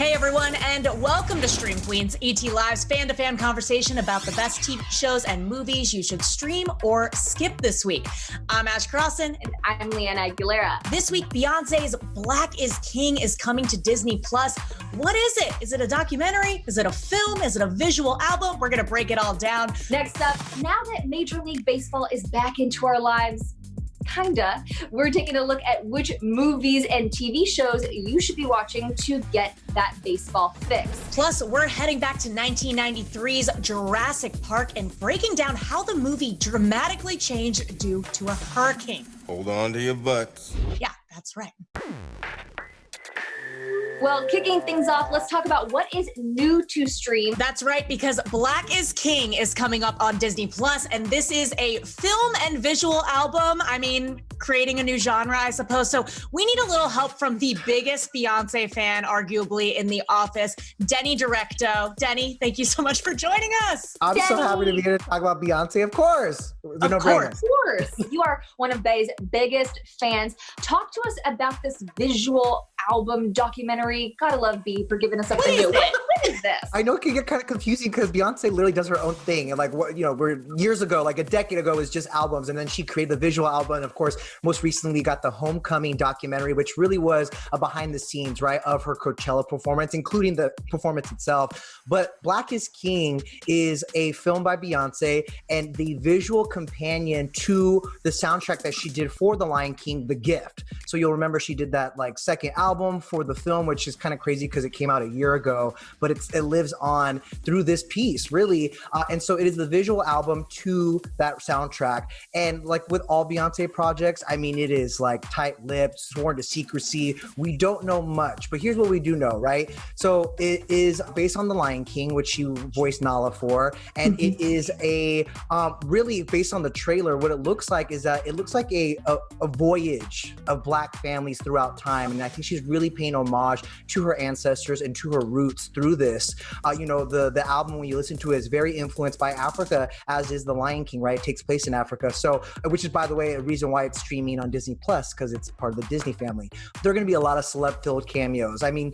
Hey everyone, and welcome to Stream Queens, ETLive's fan-to-fan conversation about the best TV shows and movies you should stream or skip this week. I'm Ash Crossan. And I'm Leanne Aguilera. This week, Beyoncé's Black is King is coming to Disney+. What is it? Is it a documentary? Is it a film? Is it a visual album? We're gonna break it all down. Next up, now that Major League Baseball is back into our lives, kinda, we're taking a look at which movies and TV shows you should be watching to get that baseball fix. Plus, we're heading back to 1993's Jurassic Park and breaking down how the movie dramatically changed due to a hurricane. Hold on to your butts. Yeah, that's right. Well, kicking things off, let's talk about what is new to stream. That's right, because Black is King is coming up on Disney+, and this is a film and visual album. I mean, creating a new genre, I suppose. So we need a little help from the biggest Beyoncé fan, arguably, in the office, Denny Directo. Denny, thank you so much for joining us. I'm so happy to be here to talk about Beyoncé, of course. Of course. You are one of Bey's biggest fans. Talk to us about this visual album documentary. Gotta love B for giving us something new. What is this? I know it can get kind of confusing because Beyonce literally does her own thing. And like, what, you know, we're years ago, like a decade ago, it was just albums. And then she created the visual album. And of course, most recently got the Homecoming documentary, which really was a behind the scenes, right, of her Coachella performance, including the performance itself. But Black is King is a film by Beyonce and the visual companion to the soundtrack that she did for The Lion King, The Gift. So you'll remember she did that like second album for the film, which is kind of crazy because it came out a year ago, but it lives on through this piece, really. And so it is the visual album to that soundtrack. And like with all Beyonce projects, I mean, it is like tight-lipped, sworn to secrecy. We don't know much, but here's what we do know, right? So it is based on The Lion King, which you voiced Nala for, and it is a really based on the trailer. What it looks like is that it looks like a voyage of Black families throughout time, and I think she's really paying homage to her ancestors and to her roots through this. You know, the album, when you listen to it, is very influenced by Africa, as is The Lion King, right? It takes place in Africa. So, which is, by the way, a reason why it's streaming on Disney Plus, because it's part of the Disney family. There are going to be a lot of celeb-filled cameos. I mean,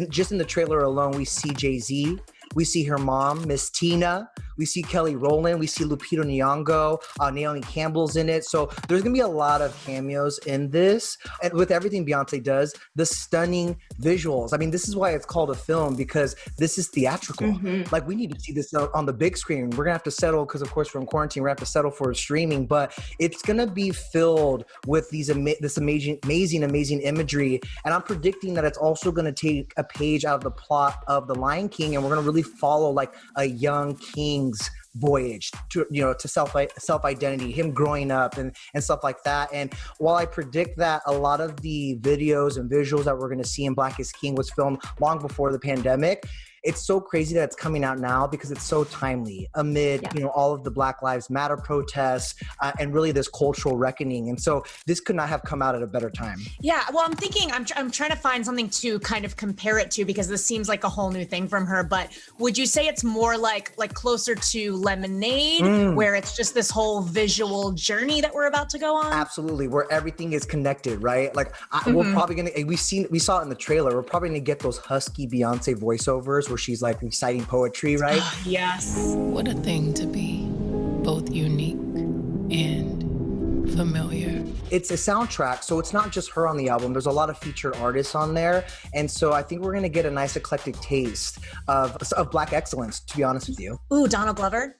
just in the trailer alone, we see Jay-Z. We see her mom, Miss Tina. We see Kelly Rowland. We see Lupita Nyong'o. Naomi Campbell's in it. So there's going to be a lot of cameos in this. And with everything Beyonce does, the stunning visuals. I mean, this is why it's called a film, because this is theatrical. Like, we need to see this on the big screen. We're going to have to settle, because of course we're in quarantine, we're going to have to settle for streaming. But it's going to be filled with this amazing imagery. And I'm predicting that it's also going to take a page out of the plot of The Lion King, and we're going to really follow like a young king's voyage to, you know, to self-identity, him growing up and stuff like that. And while I predict that a lot of the videos and visuals that we're going to see in Black is King was filmed long before the pandemic, it's so crazy that it's coming out now because it's so timely amid, you know, all of the Black Lives Matter protests and really this cultural reckoning. And so this could not have come out at a better time. Yeah, well, I'm thinking, I'm trying to find something to kind of compare it to, because this seems like a whole new thing from her. But would you say it's more like closer to Lemonade, where it's just this whole visual journey that we're about to go on? Absolutely, where everything is connected, right? Like we're probably gonna, we saw it in the trailer. We're probably gonna get those husky Beyonce voiceovers where she's like reciting poetry, right? Yes. What a thing to be both unique and familiar. It's a soundtrack, so it's not just her on the album. There's a lot of featured artists on there. And so I think we're gonna get a nice eclectic taste of Black excellence, to be honest with you. Ooh, Donald Glover.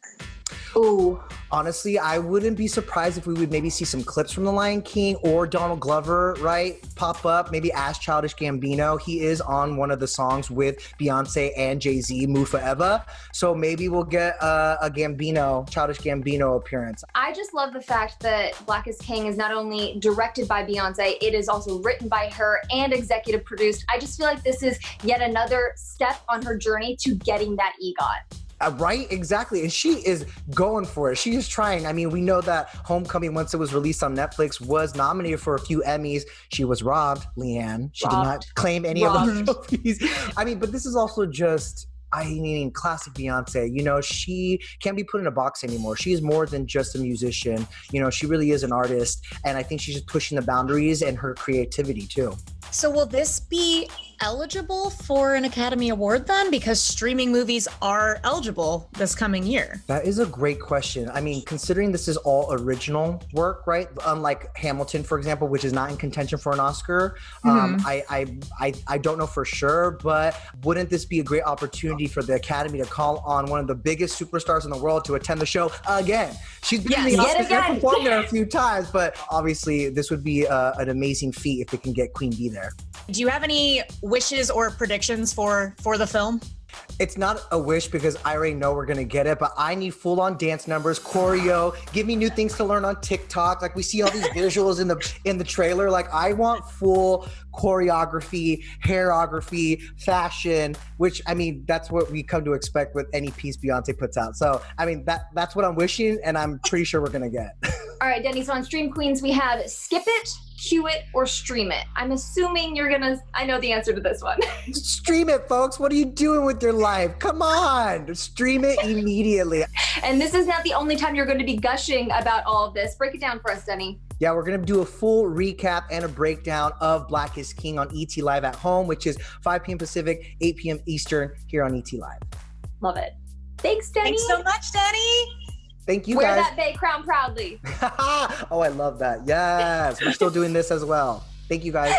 Ooh. Honestly, I wouldn't be surprised if we would maybe see some clips from The Lion King or Donald Glover, right, pop up. Maybe ask Childish Gambino. He is on one of the songs with Beyonce and Jay-Z, Move Forever. So maybe we'll get a Childish Gambino appearance. I just love the fact that Black is King is not only directed by Beyonce, it is also written by her and executive produced. I just feel like this is yet another step on her journey to getting that EGOT. Right, exactly. And she is going for it. She is trying. I mean, we know that Homecoming, once it was released on Netflix, was nominated for a few Emmys. She was robbed, Leanne. She did not claim any of those trophies. I mean, but this is also just, I mean, classic Beyonce. You know, she can't be put in a box anymore. She is more than just a musician. You know, she really is an artist. And I think she's just pushing the boundaries and her creativity too. So will this be eligible for an Academy Award then? Because streaming movies are eligible this coming year. That is a great question. I mean, considering this is all original work, right? Unlike Hamilton, for example, which is not in contention for an Oscar. I don't know for sure, but wouldn't this be a great opportunity for the Academy to call on one of the biggest superstars in the world to attend the show again? She's been in the Oscars and performed there a few times, but obviously this would be an amazing feat if they can get Queen Bee there. Do you have any wishes or predictions for the film? It's not a wish because I already know we're gonna get it, but I need full-on dance numbers, choreo. Give me new things to learn on TikTok. Like we see all these visuals in the trailer. Like I want full choreography, hairography, fashion. Which I mean, that's what we come to expect with any piece Beyonce puts out. So I mean, that's what I'm wishing, and I'm pretty sure we're gonna get. All right, Denny. So on Stream Queens, we have skip it, cue it, or stream it. I'm assuming I know the answer to this one. Stream it, folks. What are you doing with your life? Come on, stream it immediately. And this is not the only time you're going to be gushing about all of this. Break it down for us, Denny. Yeah, we're going to do a full recap and a breakdown of Black is King on ET Live at Home, which is 5 p.m. Pacific, 8 p.m. Eastern here on ET Live. Love it. Thanks, Denny. Thanks so much, Denny. Thank you, Wear guys. that Bay crown proudly. Oh, I love that. Yes, we're still doing this as well. Thank you, guys.